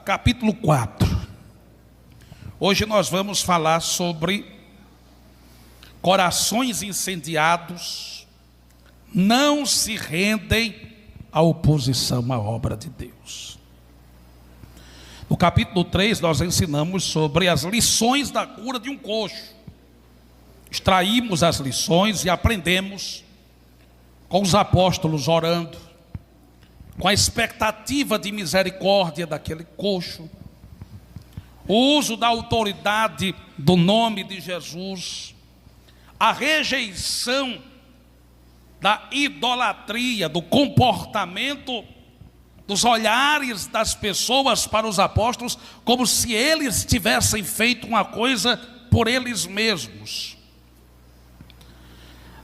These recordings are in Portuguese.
capítulo 4. Hoje nós vamos falar sobre corações incendiados não se rendem à oposição à obra de Deus. No capítulo 3 nós ensinamos sobre as lições da cura de um coxo. Extraímos as lições e aprendemos com os apóstolos orando, com a expectativa de misericórdia daquele coxo, o uso da autoridade do nome de Jesus, a rejeição da idolatria, do comportamento, dos olhares das pessoas para os apóstolos, como se eles tivessem feito uma coisa por eles mesmos.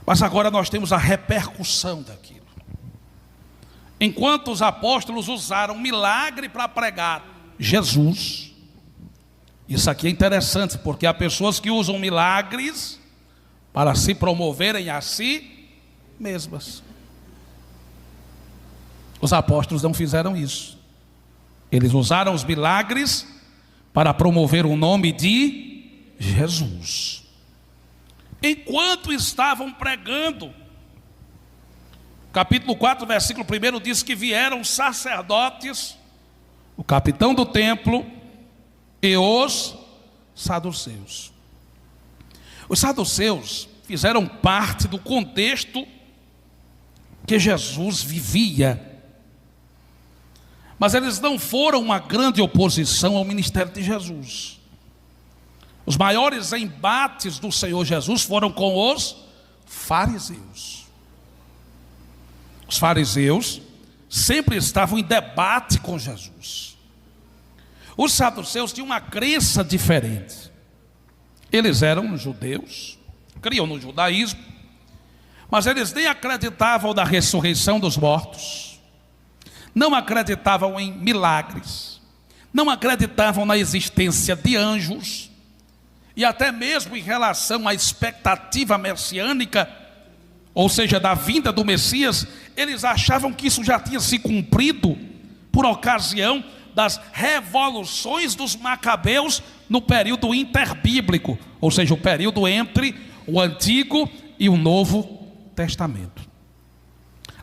Mas agora nós temos a repercussão daquilo. Enquanto os apóstolos usaram milagre para pregar Jesus, isso aqui é interessante, porque há pessoas que usam milagres para se promoverem a si mesmas. Os apóstolos não fizeram isso. Eles usaram os milagres para promover o nome de Jesus. Enquanto estavam pregando, capítulo 4, versículo 1 diz que vieram sacerdotes, o capitão do templo e os saduceus. Os saduceus fizeram parte do contexto que Jesus vivia, mas eles não foram uma grande oposição ao ministério de Jesus. Os maiores embates do Senhor Jesus foram com os fariseus. Os fariseus sempre estavam em debate com Jesus. Os saduceus tinham uma crença diferente. Eles eram judeus, criam no judaísmo, mas eles nem acreditavam na ressurreição dos mortos, não acreditavam em milagres, não acreditavam na existência de anjos, e até mesmo em relação à expectativa messiânica, ou seja, da vinda do Messias, eles achavam que isso já tinha se cumprido por ocasião das revoluções dos macabeus no período interbíblico, ou seja, o período entre o Antigo e o Novo Testamento.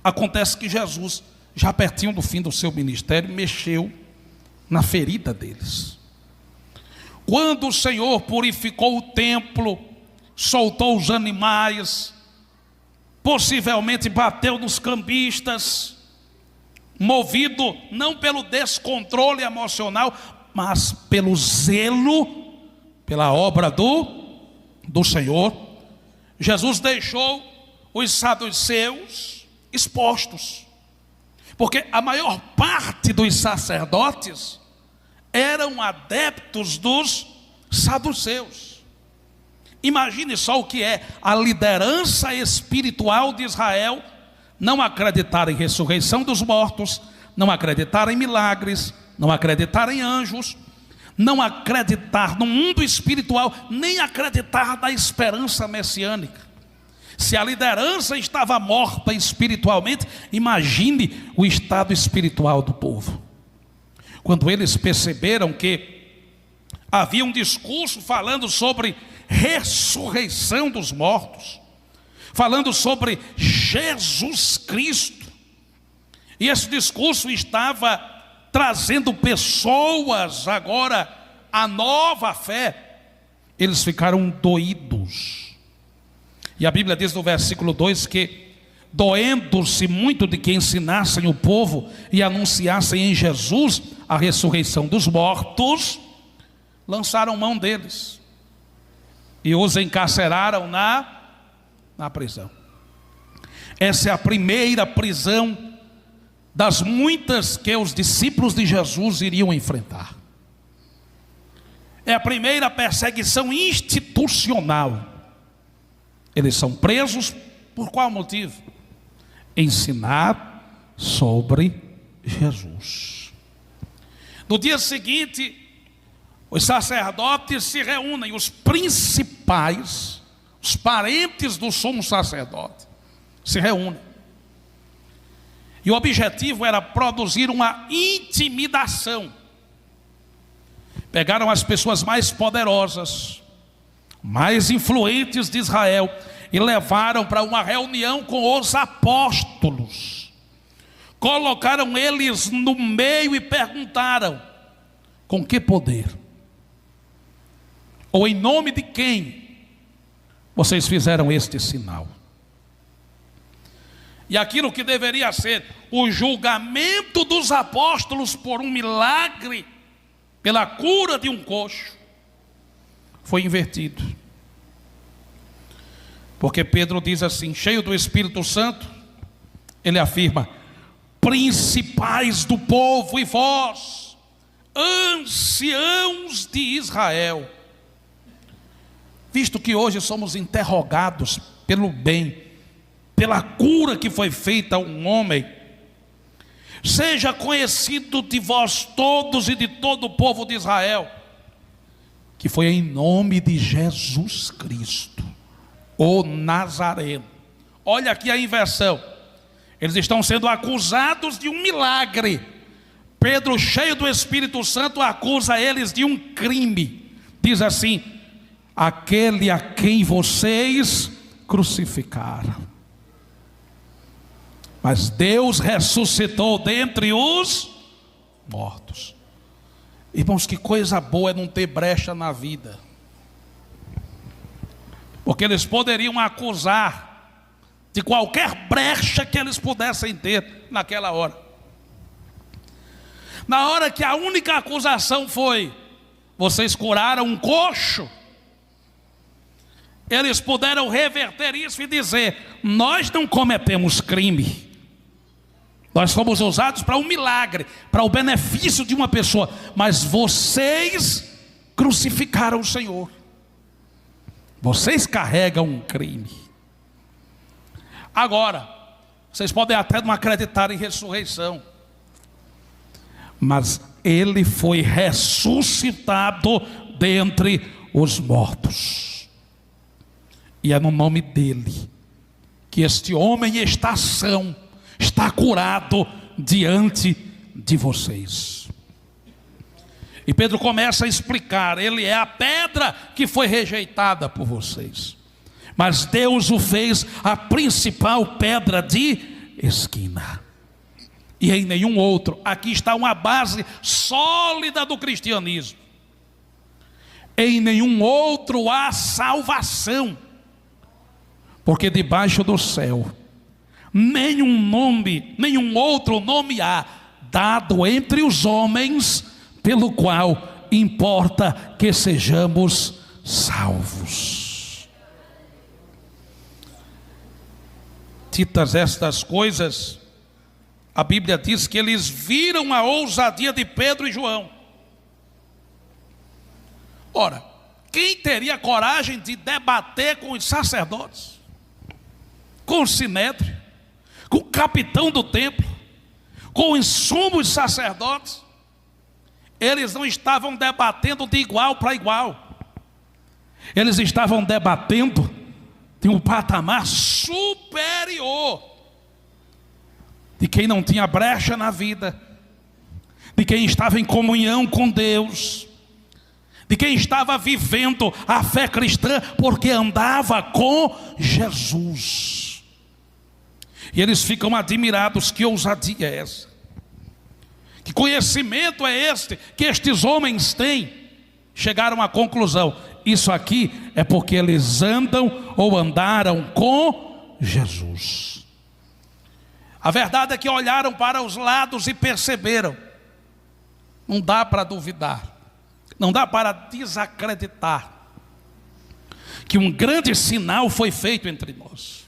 Acontece que Jesus, já pertinho do fim do seu ministério, mexeu na ferida deles. Quando o Senhor purificou o templo, soltou os animais, possivelmente bateu nos cambistas, movido não pelo descontrole emocional, mas pelo zelo, pela obra do Senhor, Jesus deixou os saduceus expostos, porque a maior parte dos sacerdotes eram adeptos dos saduceus. Imagine só o que é a liderança espiritual de Israel não acreditar em ressurreição dos mortos, não acreditar em milagres, não acreditar em anjos, não acreditar no mundo espiritual, nem acreditar na esperança messiânica. Se a liderança estava morta espiritualmente, imagine o estado espiritual do povo. Quando eles perceberam que havia um discurso falando sobre ressurreição dos mortos, falando sobre Jesus Cristo, e esse discurso estava trazendo pessoas agora à nova fé, eles ficaram doídos. E a Bíblia diz no versículo 2 que, doendo-se muito de que ensinassem o povo e anunciassem em Jesus a ressurreição dos mortos, lançaram mão deles e os encarceraram na prisão. Essa é a primeira prisão das muitas que os discípulos de Jesus iriam enfrentar. É a primeira perseguição institucional. Eles são presos por qual motivo? Ensinar sobre Jesus. No dia seguinte, os sacerdotes se reúnem, os principais, os parentes do sumo sacerdote, se reúnem. E o objetivo era produzir uma intimidação pegaram as pessoas mais poderosas, mais influentes de Israel e levaram para uma reunião com os apóstolos. Colocaram eles no meio e perguntaram: com que poder? Ou em nome de quem vocês fizeram este sinal? E aquilo que deveria ser o julgamento dos apóstolos por um milagre, pela cura de um coxo, foi invertido. Porque Pedro diz assim, cheio do Espírito Santo, ele afirma: principais do povo e vós, anciãos de Israel, visto que hoje somos interrogados pelo bem, pela cura que foi feita a um homem, seja conhecido de vós todos e de todo o povo de Israel, que foi em nome de Jesus Cristo, o Nazareno. Olha aqui a inversão. Eles estão sendo acusados de um milagre. Pedro, cheio do Espírito Santo, acusa eles de um crime. Diz assim: aquele a quem vocês crucificaram. Mas Deus ressuscitou dentre os mortos. Irmãos, que coisa boa é não ter brecha na vida. Porque eles poderiam acusar de qualquer brecha que eles pudessem ter naquela hora. Na hora que a única acusação foi: vocês curaram um coxo, eles puderam reverter isso e dizer: nós não cometemos crime. Nós fomos usados para um milagre, para o benefício de uma pessoa, mas vocês crucificaram o Senhor. Vocês carregam um crime. Agora, vocês podem até não acreditar em ressurreição, mas ele foi ressuscitado dentre os mortos. E é no nome dele que este homem está são, está curado diante de vocês. E Pedro começa a explicar: ele é a pedra que foi rejeitada por vocês, mas Deus o fez a principal pedra de esquina. E em nenhum outro, aqui está uma base sólida do cristianismo, em nenhum outro há salvação, porque debaixo do céu nenhum outro nome há dado entre os homens pelo qual importa que sejamos salvos. Ditas estas coisas, a Bíblia diz que eles viram a ousadia de Pedro e João. Ora, quem teria coragem de debater com os sacerdotes, com o sinédrio, com o capitão do templo, com os sumos sacerdotes? Eles não estavam debatendo de igual para igual, eles estavam debatendo de um patamar superior, de quem não tinha brecha na vida, de quem estava em comunhão com Deus, de quem estava vivendo a fé cristã porque andava com Jesus. E eles ficam admirados: que ousadia é essa? Que conhecimento é este que estes homens têm? Chegaram à conclusão: isso aqui é porque eles andam ou andaram com Jesus. A verdade é que olharam para os lados e perceberam: não dá para duvidar, não dá para desacreditar que um grande sinal foi feito entre nós.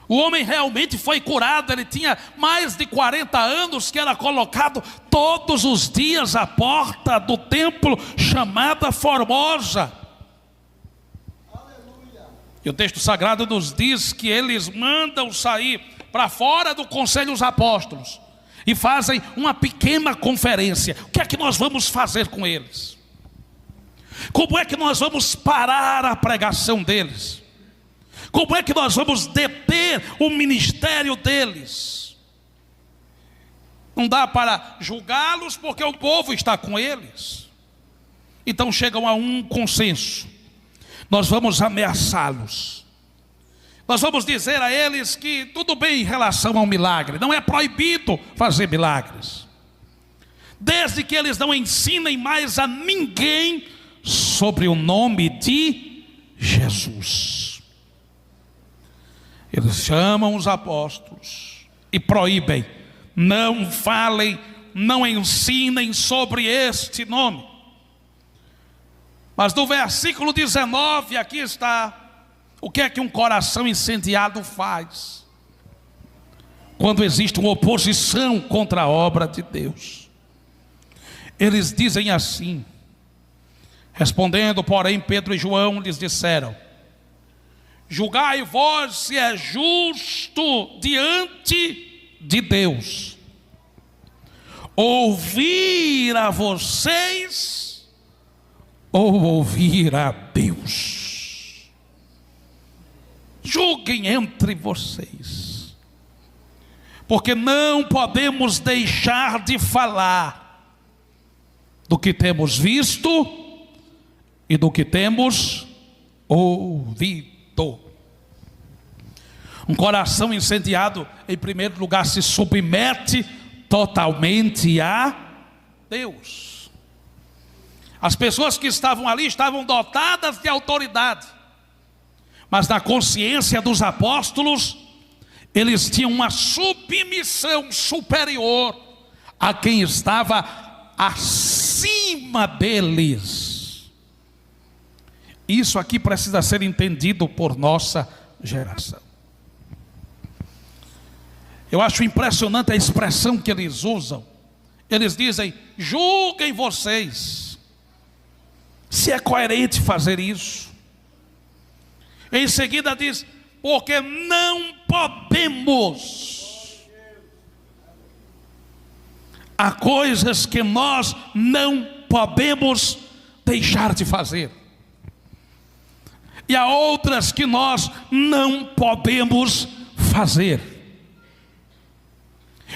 O homem realmente foi curado. Ele tinha mais de 40 anos, que era colocado todos os dias à porta do templo chamada Formosa. Aleluia. E o texto sagrado nos diz que eles mandam sair para fora do conselho os apóstolos e fazem uma pequena conferência. O que é que nós vamos fazer com eles? Como é que nós vamos parar a pregação deles? Como é que nós vamos deter o ministério deles? Não dá para julgá-los porque o povo está com eles. então chegam a um consenso: nós vamos ameaçá-los. Nós vamos dizer a eles que tudo bem em relação ao milagre, não é proibido fazer milagres, desde que eles não ensinem mais a ninguém sobre o nome de Jesus. Eles chamam os apóstolos e proíbem: não falem, não ensinem sobre este nome. Mas no versículo 19, aqui está o que é que um coração incendiado faz quando existe uma oposição contra a obra de Deus. Eles dizem assim: respondendo, porém, Pedro e João lhes disseram: julgai vós se é justo diante de Deus ouvir a vocês ou ouvir a Deus. Julguem entre vocês, porque não podemos deixar de falar do que temos visto e do que temos ouvido. Um coração incendiado, em primeiro lugar, se submete totalmente a Deus. As pessoas que estavam ali estavam dotadas de autoridade, mas na consciência dos apóstolos, eles tinham uma submissão superior a quem estava acima deles. Isso aqui precisa ser entendido por nossa geração. Eu acho impressionante a expressão que eles usam. Eles dizem: julguem vocês. Se é coerente fazer isso. Em seguida diz: porque não podemos. Há coisas que nós não podemos deixar de fazer, e há outras que nós não podemos fazer.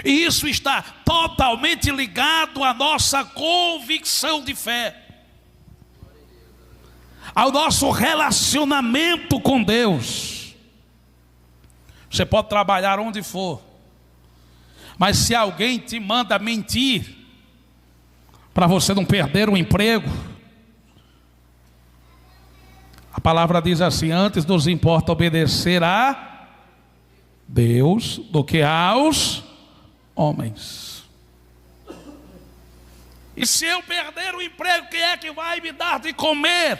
E isso está totalmente ligado à nossa convicção de fé, ao nosso relacionamento com Deus. Você pode trabalhar onde for, mas se alguém te manda mentir para você não perder o emprego, a palavra diz assim: antes nos importa obedecer a Deus do que aos homens. E se eu perder o emprego, quem é que vai me dar de comer?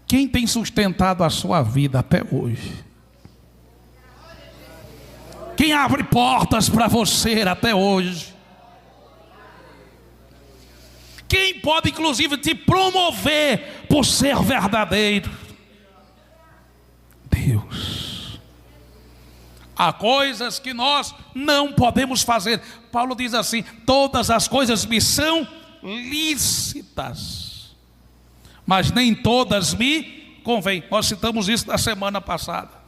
Quem tem sustentado a sua vida até hoje? Quem abre portas para você até hoje? Quem pode inclusive te promover por ser verdadeiro? Deus. Há coisas que nós não podemos fazer. Paulo diz assim: todas as coisas me são lícitas, mas nem todas me convêm. Nós citamos isso na semana passada.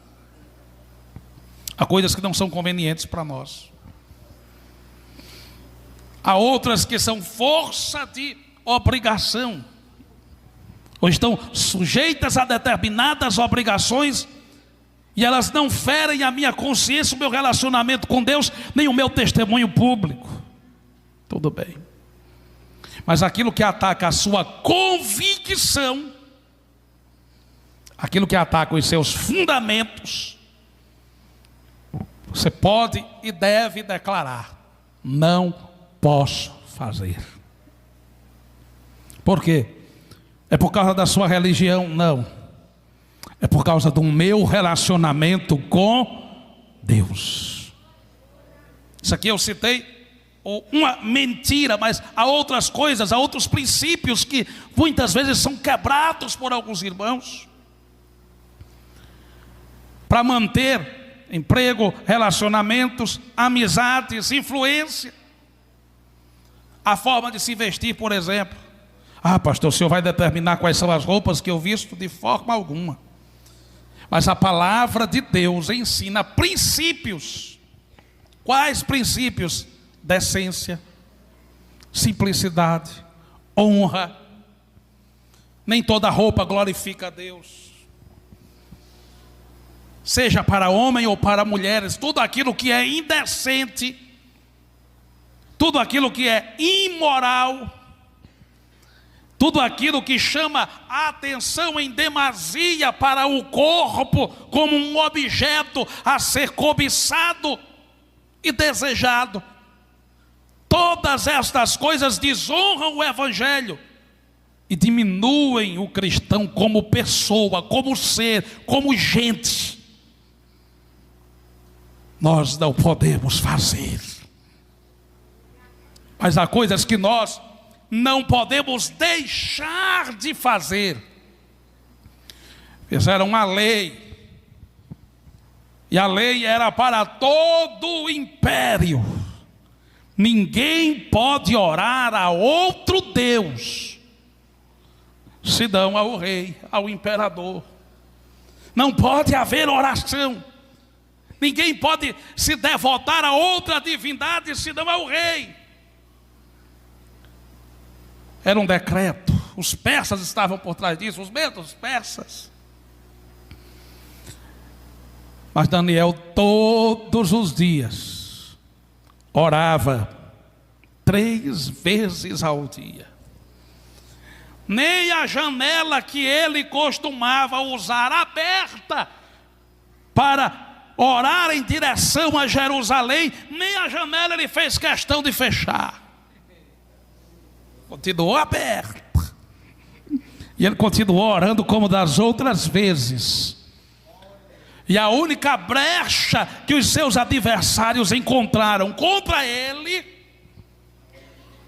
Há coisas que não são convenientes para nós. Há outras que são força de obrigação, ou estão sujeitas a determinadas obrigações, e elas não ferem a minha consciência, o meu relacionamento com Deus, nem o meu testemunho público. Tudo bem. Mas aquilo que ataca a sua convicção, aquilo que ataca os seus fundamentos, você pode e deve declarar: não posso fazer. Por quê? É por causa da sua religião? Não. É por causa do meu relacionamento com Deus. Isso aqui eu citei uma mentira, mas há outras coisas, há outros princípios que muitas vezes são quebrados por alguns irmãos para manter emprego, relacionamentos, amizades, influência. A forma de se vestir, por exemplo. Ah, pastor, o senhor vai determinar quais são as roupas que eu visto? De forma alguma. Mas a palavra de Deus ensina princípios. Quais princípios? Decência, simplicidade, honra. Nem toda roupa glorifica a Deus. Seja para homem ou para mulheres, tudo aquilo que é indecente, tudo aquilo que é imoral, tudo aquilo que chama a atenção em demasia para o corpo como um objeto a ser cobiçado e desejado. Todas estas coisas desonram o Evangelho e diminuem o cristão como pessoa, como ser, como gente. Nós não podemos fazer. Mas há coisas que nós não podemos deixar de fazer. Fizeram uma lei, e a lei era para todo o império. Ninguém pode orar a outro Deus, senão ao rei, ao imperador. Não pode haver oração. Ninguém pode se devotar a outra divindade, senão ao rei. Era um decreto. Os persas estavam por trás disso, os mesmos persas. Mas Daniel todos os dias orava 3 vezes ao dia. Nem a janela que ele costumava usar aberta para orar em direção a Jerusalém, nem a janela ele fez questão de fechar. Continuou aberta. E ele continuou orando como das outras vezes. E a única brecha que os seus adversários encontraram contra ele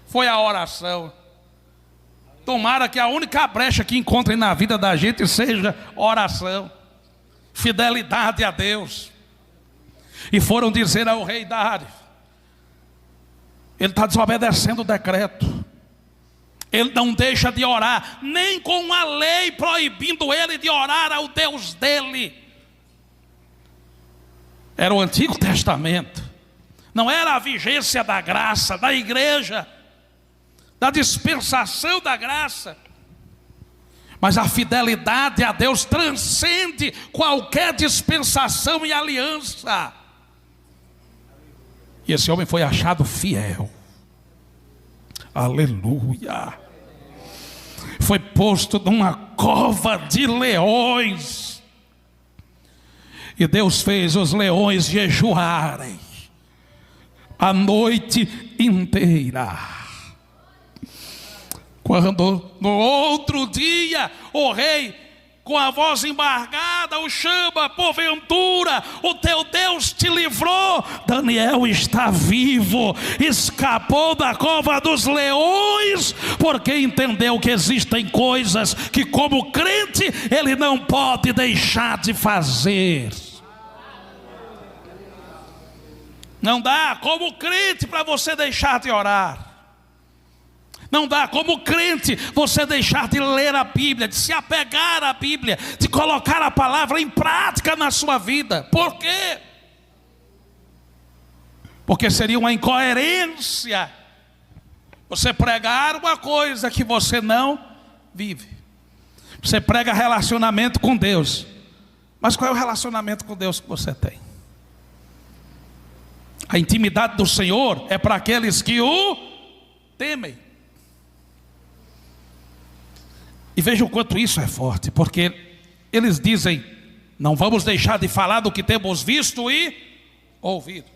foi a oração. Tomara que a única brecha que encontrem na vida da gente seja oração, fidelidade a Deus. E foram dizer ao rei Dário: ele está desobedecendo o decreto. Ele não deixa de orar, nem com uma lei proibindo ele de orar ao Deus dele. Era o Antigo Testamento. Não era a vigência da graça, da igreja, da dispensação da graça. Mas a fidelidade a Deus transcende qualquer dispensação e aliança. E esse homem foi achado fiel. Aleluia. Foi posto numa cova de leões. E Deus fez os leões jejuarem a noite inteira. Quando no outro dia o rei, com a voz embargada, o chama: porventura o teu Deus te livrou? Daniel está vivo, escapou da cova dos leões, porque entendeu que existem coisas que, como crente, ele não pode deixar de fazer. Não dá como crente para você deixar de orar. Não dá como crente você deixar de ler a Bíblia, de se apegar à Bíblia, de colocar a palavra em prática na sua vida. Por quê? Porque seria uma incoerência você pregar uma coisa que você não vive. Você prega relacionamento com Deus, mas qual é o relacionamento com Deus que você tem? A intimidade do Senhor é para aqueles que o temem. E veja o quanto isso é forte, porque eles dizem: não vamos deixar de falar do que temos visto e ouvido.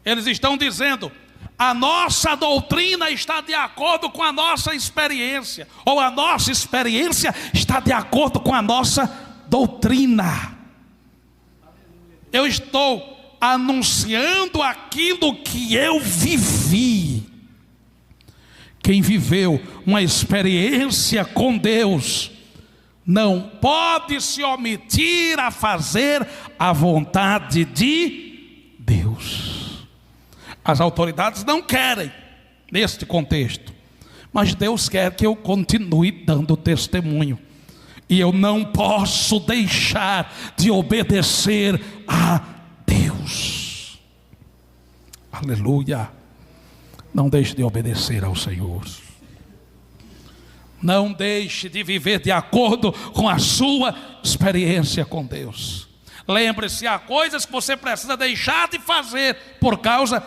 Eles estão dizendo: a nossa doutrina está de acordo com a nossa experiência, ou a nossa experiência está de acordo com a nossa doutrina. Eu estou anunciando aquilo que eu vivi. Quem viveu uma experiência com Deus não pode se omitir a fazer a vontade de Deus. As autoridades não querem neste contexto, mas Deus quer que eu continue dando testemunho. E eu não posso deixar de obedecer a Deus. Aleluia. Não deixe de obedecer ao Senhor. Não deixe de viver de acordo com a sua experiência com Deus. Lembre-se, há coisas que você precisa deixar de fazer por causa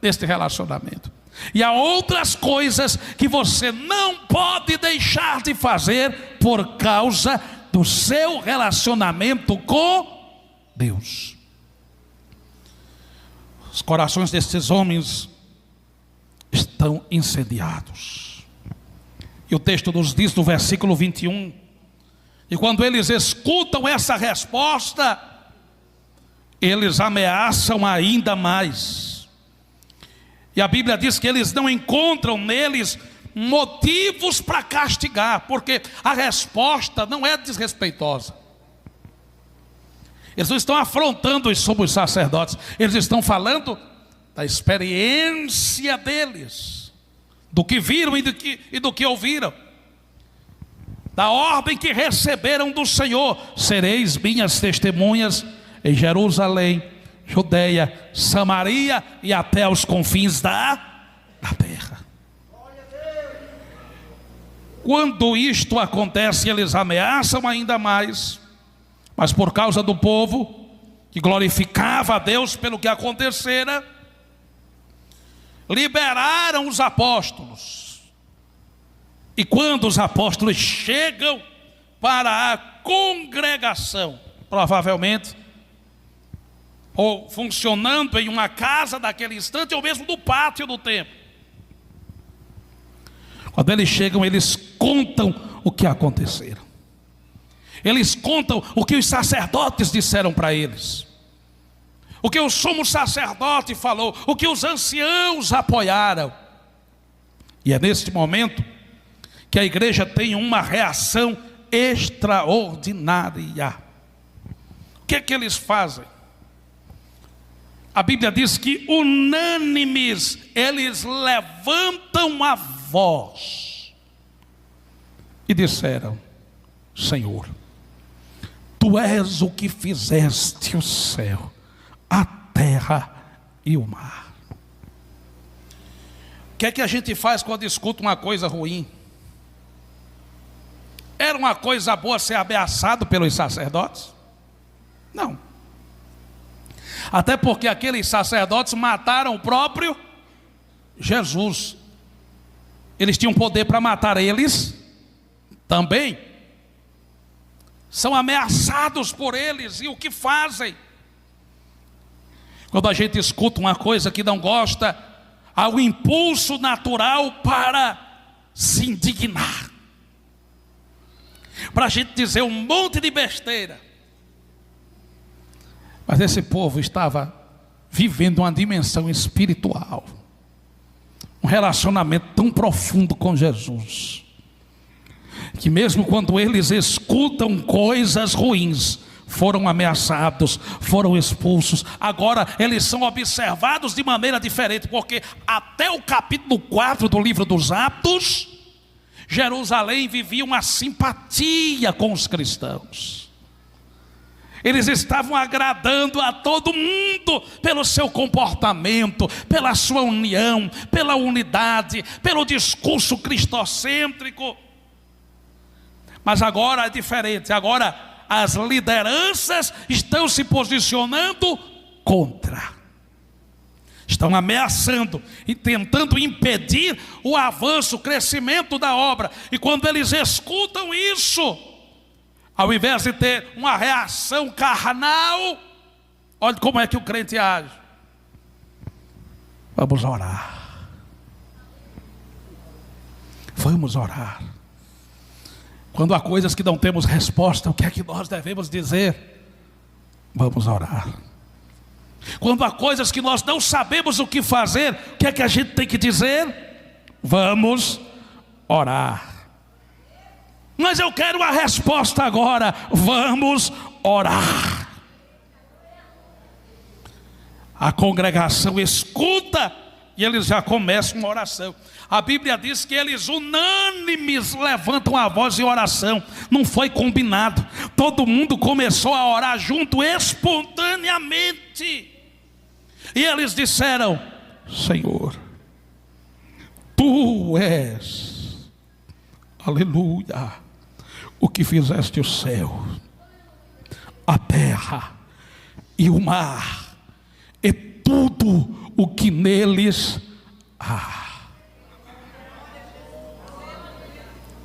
deste relacionamento. E há outras coisas que você não pode deixar de fazer por causa do seu relacionamento com Deus. Os corações destes homens estão incendiados. E o texto nos diz no versículo 21, e quando eles escutam essa resposta, eles ameaçam ainda mais. E a Bíblia diz que eles não encontram neles motivos para castigar, porque a resposta não é desrespeitosa. Eles não estão afrontando os sumos sacerdotes, eles estão falando da experiência deles, do que viram e do que ouviram, da ordem que receberam do Senhor: sereis minhas testemunhas em Jerusalém, Judeia, Samaria e até os confins da terra. Quando isto acontece, eles ameaçam ainda mais, mas por causa do povo que glorificava a Deus pelo que acontecera, liberaram os apóstolos. E quando os apóstolos chegam para a congregação, provavelmente ou funcionando em uma casa daquele instante, ou mesmo no pátio do templo, quando eles chegam, eles contam o que aconteceram. Eles contam o que os sacerdotes disseram para eles, o que o sumo sacerdote falou, o que os anciãos apoiaram. E é neste momento que a igreja tem uma reação extraordinária. O que é que eles fazem? A Bíblia diz que unânimes eles levantam a voz e disseram: Senhor, Tu és o que fizeste o céu, a terra e o mar. O que é que a gente faz quando escuta uma coisa ruim? Era uma coisa boa ser ameaçado pelos sacerdotes? Não. Até porque aqueles sacerdotes mataram o próprio Jesus. Eles tinham poder para matar eles também. São ameaçados por eles. E o que fazem? Quando a gente escuta uma coisa que não gosta, há um impulso natural para se indignar, para a gente dizer um monte de besteira. Mas esse povo estava vivendo uma dimensão espiritual, um relacionamento tão profundo com Jesus, que mesmo quando eles escutam coisas ruins, foram ameaçados, foram expulsos. Agora eles são observados de maneira diferente, porque até o capítulo 4 do livro dos Atos, Jerusalém vivia uma simpatia com os cristãos. Eles estavam agradando a todo mundo pelo seu comportamento, pela sua união, pela unidade, pelo discurso cristocêntrico. Mas agora é diferente. Agora as lideranças estão se posicionando contra. Estão ameaçando e tentando impedir o avanço, o crescimento da obra. E quando eles escutam isso, ao invés de ter uma reação carnal, olha como é que o crente age. Vamos orar. Vamos orar. Quando há coisas que não temos resposta, o que é que nós devemos dizer? Vamos orar. Quando há coisas que nós não sabemos o que fazer, o que é que a gente tem que dizer? Vamos orar. Mas eu quero a resposta agora. Vamos orar. A congregação escuta e eles já começam uma oração. A Bíblia diz que eles unânimes levantam a voz em oração. Não foi combinado. Todo mundo começou a orar junto espontaneamente. E eles disseram: Senhor, Tu és aleluia, o que fizeste o céu, a terra e o mar, e tudo o que neles há.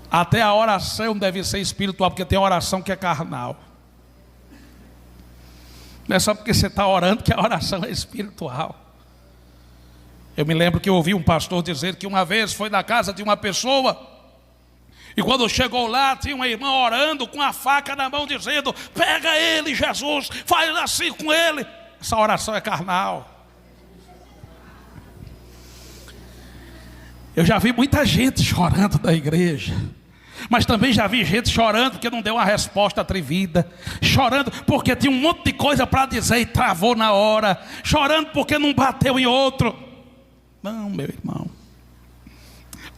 Até a oração deve ser espiritual, porque tem oração que é carnal. Não é só porque você está orando que a oração é espiritual. Eu me lembro que eu ouvi um pastor dizer que uma vez foi na casa de uma pessoa, e quando chegou lá, tinha uma irmã orando com a faca na mão, dizendo: pega ele, Jesus, faz assim com ele. Essa oração é carnal. Eu já vi muita gente chorando da igreja, mas também já vi gente chorando porque não deu uma resposta atrevida, chorando porque tinha um monte de coisa para dizer e travou na hora, chorando porque não bateu em outro. Não, meu irmão,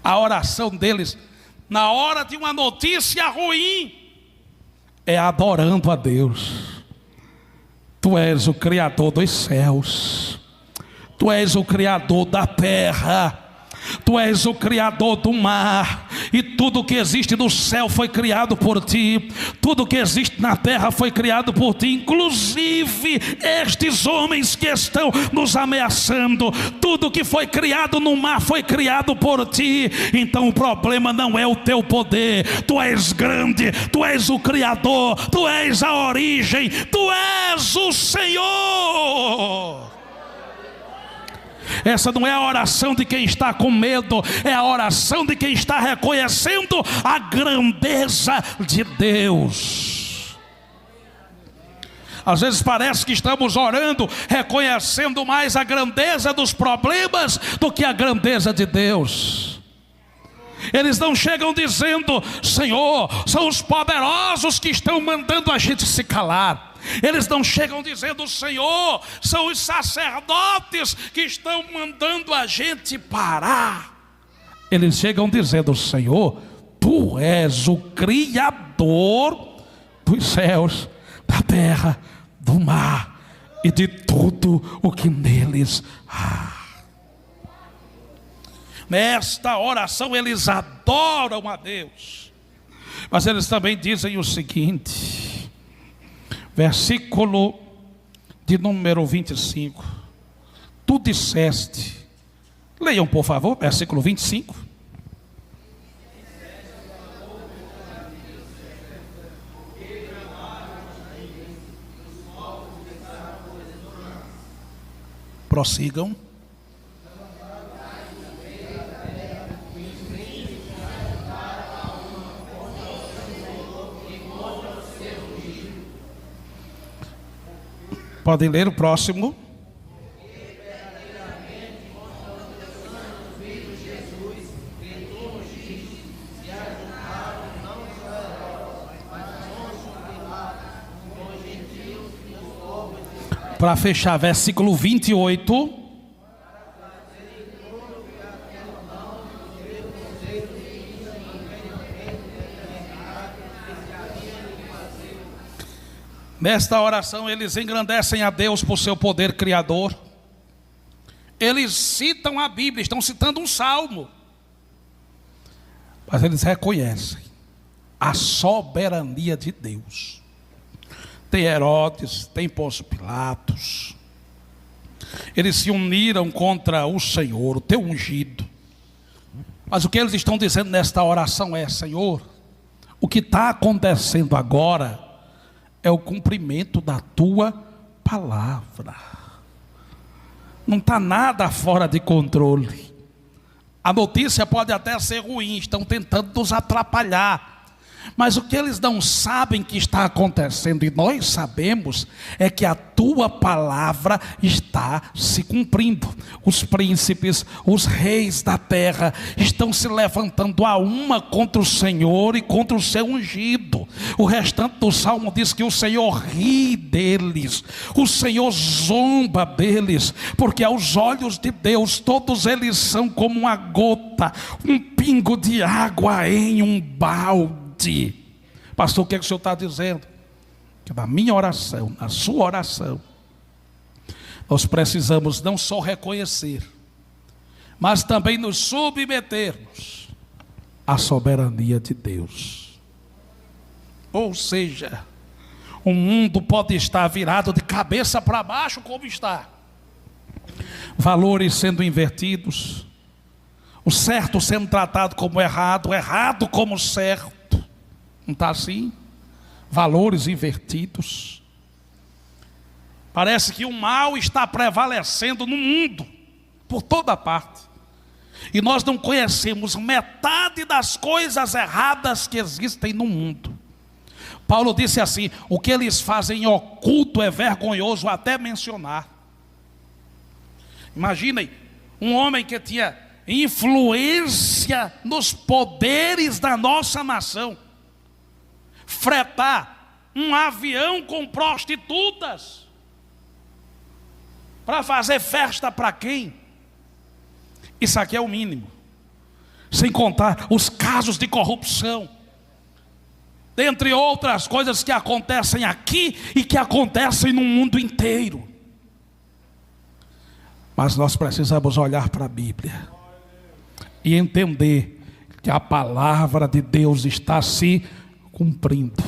a oração deles na hora de uma notícia ruim é adorando a Deus. Tu és o Criador dos céus, Tu és o Criador da terra, Tu és o Criador do mar, e tudo que existe no céu foi criado por Ti, tudo que existe na terra foi criado por Ti, inclusive estes homens que estão nos ameaçando. Tudo que foi criado no mar foi criado por Ti. Então o problema não é o Teu poder, Tu és grande, Tu és o Criador, Tu és a origem, Tu és o Senhor. Essa não é a oração de quem está com medo, é a oração de quem está reconhecendo a grandeza de Deus. Às vezes parece que estamos orando, reconhecendo mais a grandeza dos problemas do que a grandeza de Deus. Eles não chegam dizendo: Senhor, são os poderosos que estão mandando a gente se calar. Eles não chegam dizendo: Senhor, são os sacerdotes que estão mandando a gente parar. Eles chegam dizendo: Senhor, Tu és o Criador dos céus, da terra, do mar e de tudo o que neles há. Nesta oração eles adoram a Deus, mas eles também dizem o seguinte, versículo de número 25: Tu disseste, leiam por favor, versículo 25. Prossigam. Podem ler o próximo. Para fechar, versículo 28. Nesta oração eles engrandecem a Deus por seu poder criador. Eles citam a Bíblia, estão citando um salmo, mas eles reconhecem a soberania de Deus. Tem Herodes, tem Pôncio Pilatos, eles se uniram contra o Senhor, o teu ungido. Mas o que eles estão dizendo nesta oração é: Senhor, o que está acontecendo agora é o cumprimento da tua palavra. Não está nada fora de controle. A notícia pode até ser ruim, estão tentando nos atrapalhar, mas o que eles não sabem que está acontecendo, e nós sabemos, é que a tua palavra está se cumprindo. Os príncipes, os reis da terra estão se levantando a uma contra o Senhor e contra o seu ungido. O restante do salmo diz que o Senhor ri deles, o Senhor zomba deles, porque aos olhos de Deus todos eles são como uma gota, um pingo de água em um balde. Pastor, o que é que o senhor está dizendo? Que na minha oração, na sua oração, nós precisamos não só reconhecer, mas também nos submetermos a soberania de Deus. Ou seja, o mundo pode estar virado de cabeça para baixo como está, valores sendo invertidos, o certo sendo tratado como errado, o errado como certo. Não está assim? Valores invertidos. Parece que o mal está prevalecendo no mundo, por toda parte. E nós não conhecemos metade das coisas erradas que existem no mundo. Paulo disse assim: o que eles fazem em oculto é vergonhoso até mencionar. Imaginem, um homem que tinha influência nos poderes da nossa nação, fretar um avião com prostitutas, para fazer festa para quem? Isso aqui é o mínimo. Sem contar os casos de corrupção, dentre outras coisas que acontecem aqui e que acontecem no mundo inteiro. Mas nós precisamos olhar para a Bíblia e entender que a palavra de Deus está se cumprindo.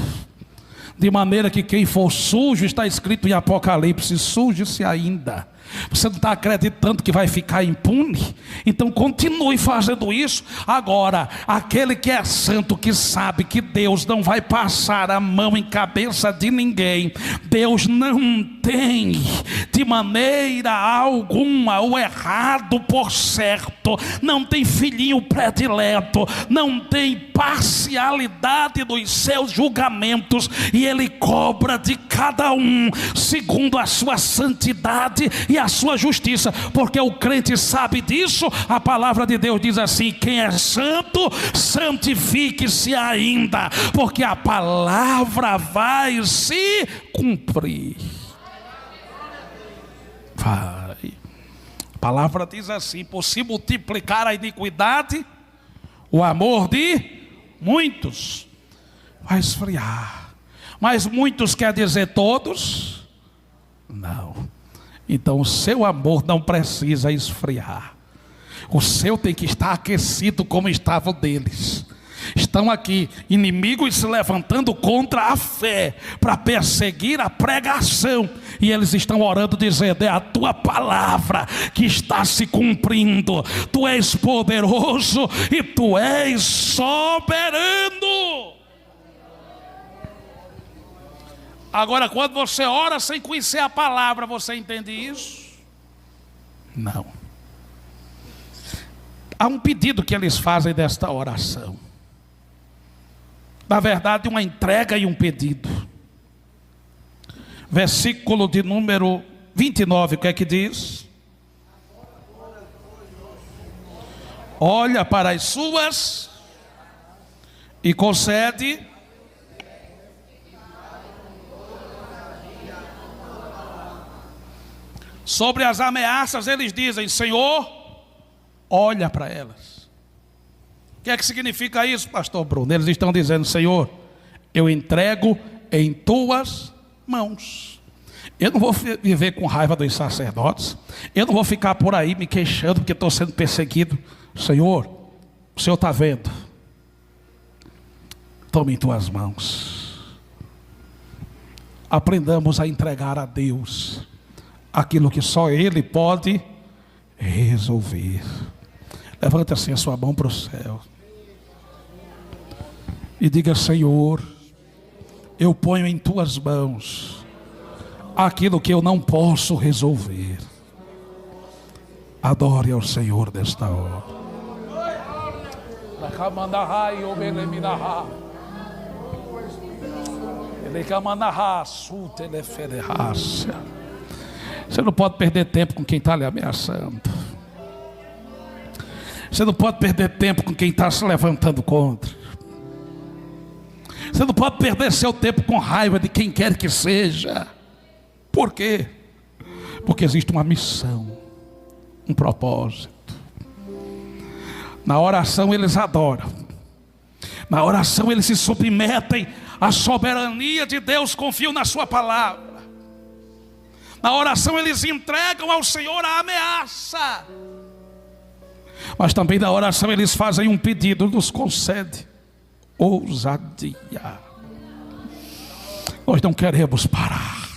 De maneira que quem for sujo, está escrito em Apocalipse, suje-se ainda. Você não está acreditando que vai ficar impune? Então continue fazendo isso. Agora, aquele que é santo, que sabe que Deus não vai passar a mão em cabeça de ninguém, Deus não tem de maneira alguma o errado por certo, não tem filhinho predileto, não tem parcialidade nos seus julgamentos, e Ele cobra de cada um segundo a sua santidade e a sua justiça, porque o crente sabe disso. A palavra de Deus diz assim: quem é santo, santifique-se ainda, porque a palavra vai se cumprir. Vai. A palavra diz assim: por se multiplicar a iniquidade, o amor de muitos vai esfriar. Mas muitos quer dizer todos? Não. Então o seu amor não precisa esfriar. O seu tem que estar aquecido como estava o deles. Estão aqui inimigos se levantando contra a fé, para perseguir a pregação, e eles estão orando dizendo: é a tua palavra que está se cumprindo. Tu és poderoso e tu és soberano. Agora, quando você ora sem conhecer a palavra, você entende isso? Não. Há um pedido que eles fazem desta oração. Na verdade, uma entrega e um pedido. Versículo de número 29, o que é que diz? Olha para as suas e concede. Sobre as ameaças, eles dizem: Senhor, olha para elas. O que é que significa isso, pastor Bruno? Eles estão dizendo: Senhor, eu entrego em tuas mãos. Eu não vou viver com raiva dos sacerdotes. Eu não vou ficar por aí me queixando porque estou sendo perseguido. Senhor, o Senhor está vendo. Tome em tuas mãos. Aprendamos a entregar a Deus aquilo que só Ele pode resolver. Levante assim a sua mão para o céu e diga: Senhor, eu ponho em tuas mãos aquilo que eu não posso resolver. Adore ao Senhor nesta hora. Você não pode perder tempo com quem está lhe ameaçando. Você não pode perder tempo com quem está se levantando contra. Você não pode perder seu tempo com raiva de quem quer que seja. Por quê? Porque existe uma missão, um propósito. Na oração eles adoram. Na oração eles se submetem à soberania de Deus, confiam na sua palavra. Na oração eles entregam ao Senhor a ameaça. Mas também na oração eles fazem um pedido: nos concede ousadia. Nós não queremos parar,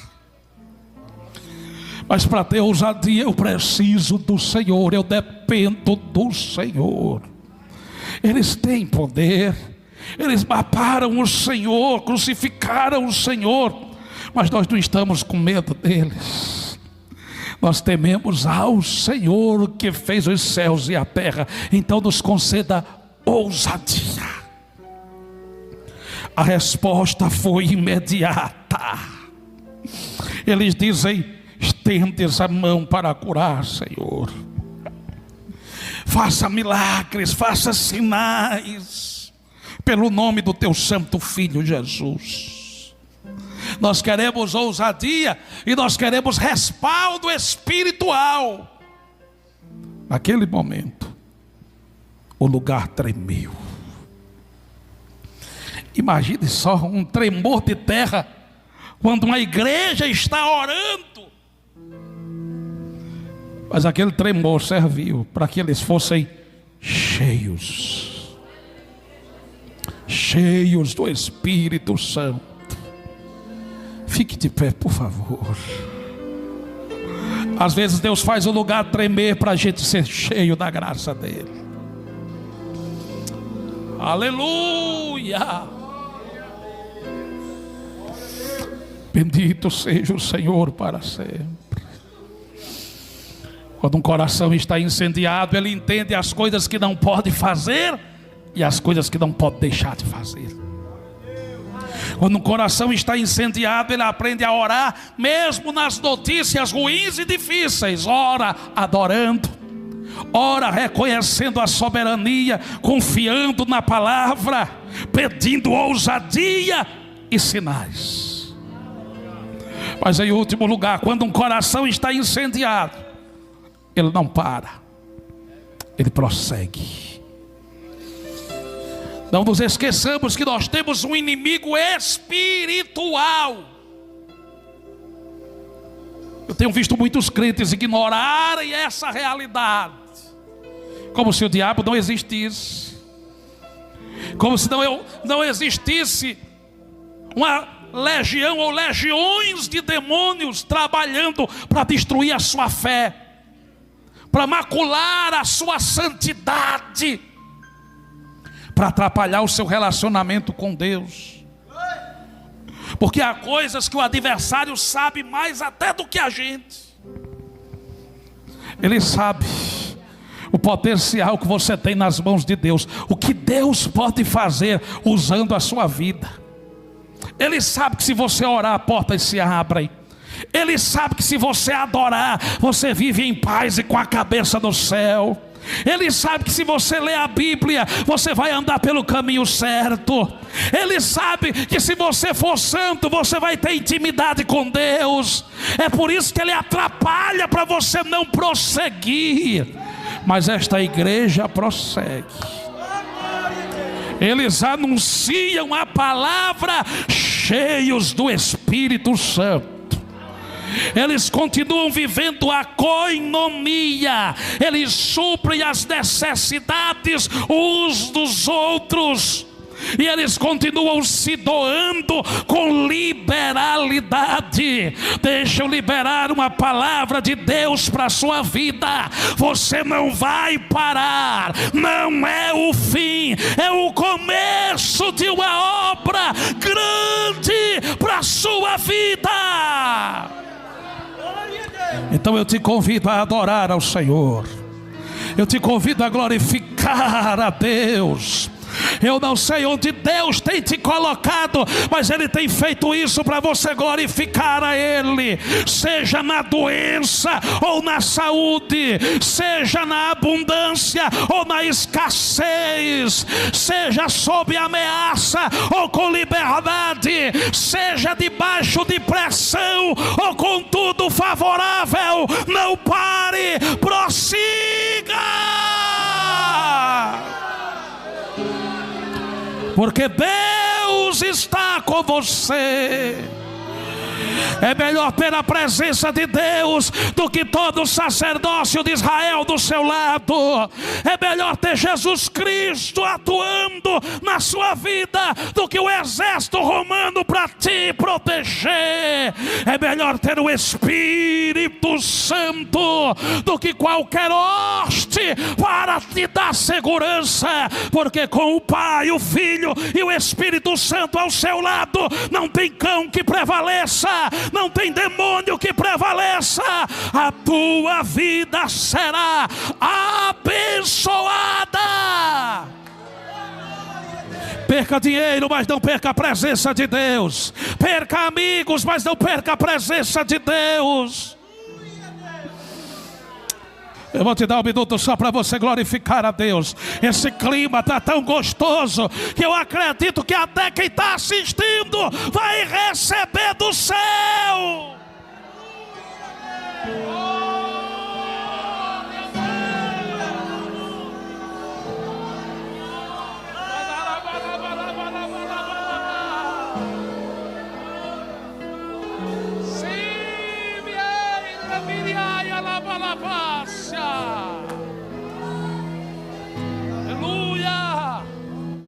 mas para ter ousadia eu preciso do Senhor, eu dependo do Senhor. Eles têm poder, eles mataram o Senhor, crucificaram o Senhor, mas nós não estamos com medo deles. Nós tememos ao Senhor que fez os céus e a terra. Então nos conceda ousadia. A resposta foi imediata. Eles dizem: estendes a mão para curar, Senhor. Faça milagres, faça sinais, pelo nome do teu santo Filho Jesus. Nós queremos ousadia e nós queremos respaldo espiritual. Naquele momento, o lugar tremeu. Imagine só um tremor de terra quando uma igreja está orando. Mas aquele tremor serviu para que eles fossem cheios do Espírito Santo. Fique de pé, por favor. Às vezes Deus faz o lugar tremer para a gente ser cheio da graça dele. Aleluia! Bendito seja o Senhor para sempre. Quando um coração está incendiado, ele entende as coisas que não pode fazer e as coisas que não pode deixar de fazer. Quando um coração está incendiado, ele aprende a orar mesmo nas notícias ruins e difíceis. Ora adorando, ora reconhecendo a soberania, confiando na palavra, pedindo ousadia e sinais. Mas em último lugar, quando um coração está incendiado, ele não para, ele prossegue. Não nos esqueçamos que nós temos um inimigo espiritual. Eu tenho visto muitos crentes ignorarem essa realidade, como se o diabo não existisse, como se não existisse uma legião ou legiões de demônios trabalhando para destruir a sua fé, para macular a sua santidade, para atrapalhar o seu relacionamento com Deus. Porque há coisas que o adversário sabe mais até do que a gente. Ele sabe o potencial que você tem nas mãos de Deus, o que Deus pode fazer usando a sua vida. Ele sabe que se você orar, portas se abrem. Ele sabe que se você adorar, você vive em paz e com a cabeça no céu. Ele sabe que se você ler a Bíblia, você vai andar pelo caminho certo. Ele sabe que se você for santo, você vai ter intimidade com Deus. É por isso que ele atrapalha para você não prosseguir. Mas esta igreja prossegue. Eles anunciam a palavra cheios do Espírito Santo. Eles continuam vivendo a koinonia. Eles suprem as necessidades uns dos outros. E eles continuam se doando com liberalidade. Deixa eu liberar uma palavra de Deus para a sua vida. Você não vai parar. Não é o fim, é o começo de uma obra grande para a sua vida. Então eu te convido a adorar ao Senhor. Eu te convido a glorificar a Deus. Eu não sei onde Deus tem te colocado, mas Ele tem feito isso para você glorificar a Ele. Seja na doença ou na saúde, seja na abundância ou na escassez, seja sob ameaça ou com liberdade, seja debaixo de pressão ou com tudo favorável. Não pare, prossiga, porque Deus está com você. É melhor ter a presença de Deus do que todo o sacerdócio de Israel do seu lado. É melhor ter Jesus Cristo atuando na sua vida do que o exército romano para te proteger. É melhor ter o Espírito Santo do que qualquer hoste para te dar segurança, porque com o Pai, o Filho e o Espírito Santo ao seu lado, não tem cão que prevaleça, não tem demônio que prevaleça. A tua vida será abençoada. Perca dinheiro, mas não perca a presença de Deus. Perca amigos, mas não perca a presença de Deus. Eu vou te dar um minuto só para você glorificar a Deus. Esse clima está tão gostoso que eu acredito que até quem está assistindo vai receber do céu.